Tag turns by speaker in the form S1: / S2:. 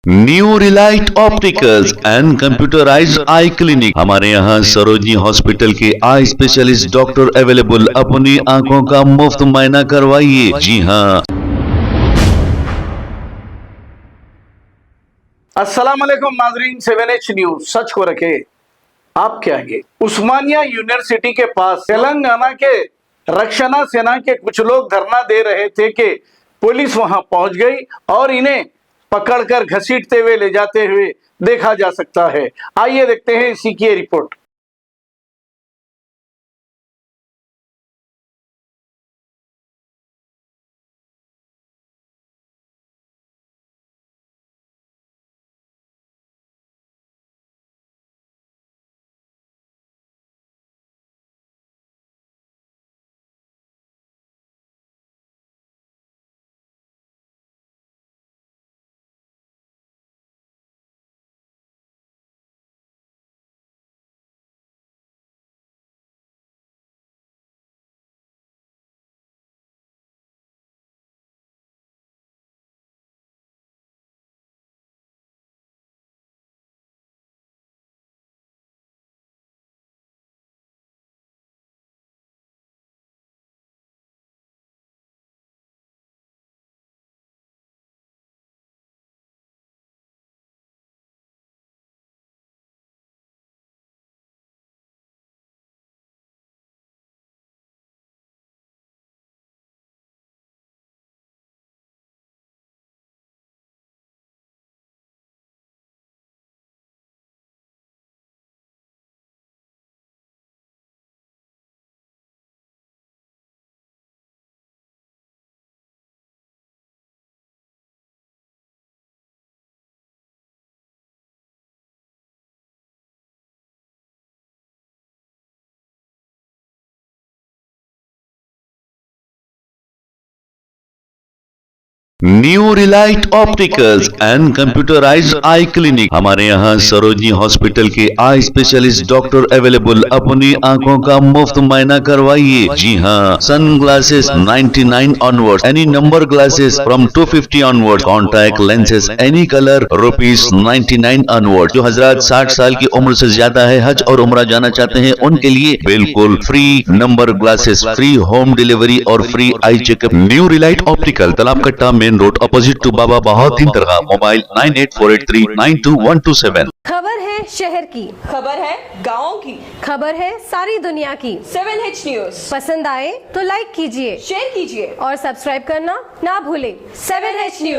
S1: New Relight opticals and computerised I clinic. हमारे यहाँ Sarojini hospital के आई स्पेशलिस्ट डॉक्टर अवेलेबल। अपनी आंखों का मुफ्त मुआयना करवाइए। जी हाँ।
S2: अस्सलाम वालेकुम नाजरीन, 7H न्यूज सच को रखे आपके आगे। उस्मानिया यूनिवर्सिटी के पास तेलंगाना के रक्षणा सेना के कुछ लोग धरना दे रहे थे कि पुलिस वहां पहुंच गई और इन्हें पकड़कर घसीटते हुए ले जाते हुए देखा जा सकता है। आइए देखते हैं इसी की report.
S1: New Relight opticals and computerised I clinic. हमारे यहाँ सरोजनी हॉस्पिटल के आई स्पेशलिस्ट डॉक्टर अवेलेबल। अपनी आंखों का मुफ्त मुआयना करवाइए। जी हाँ। Sunglasses 99 onward, any number glasses from 250 onward, contact lenses any colour ₹99 onward. जो हजरात 60 साल की उम्र से ज्यादा है, हज और उम्रा जाना चाहते हैं, उनके लिए बिल्कुल free number glasses, free home delivery और free eye checkup. New relight optical, Talab Katta, main road, opposite to Baba Bahauddin Dargah. Mobile 9848392127।
S3: खबर है शहर की,
S4: खबर है गाँव की,
S3: खबर है सारी दुनिया की।
S4: 7H न्यूज
S3: पसंद आए तो लाइक कीजिए,
S4: शेयर कीजिए
S3: और सब्सक्राइब करना ना भूलें।
S4: 7H news.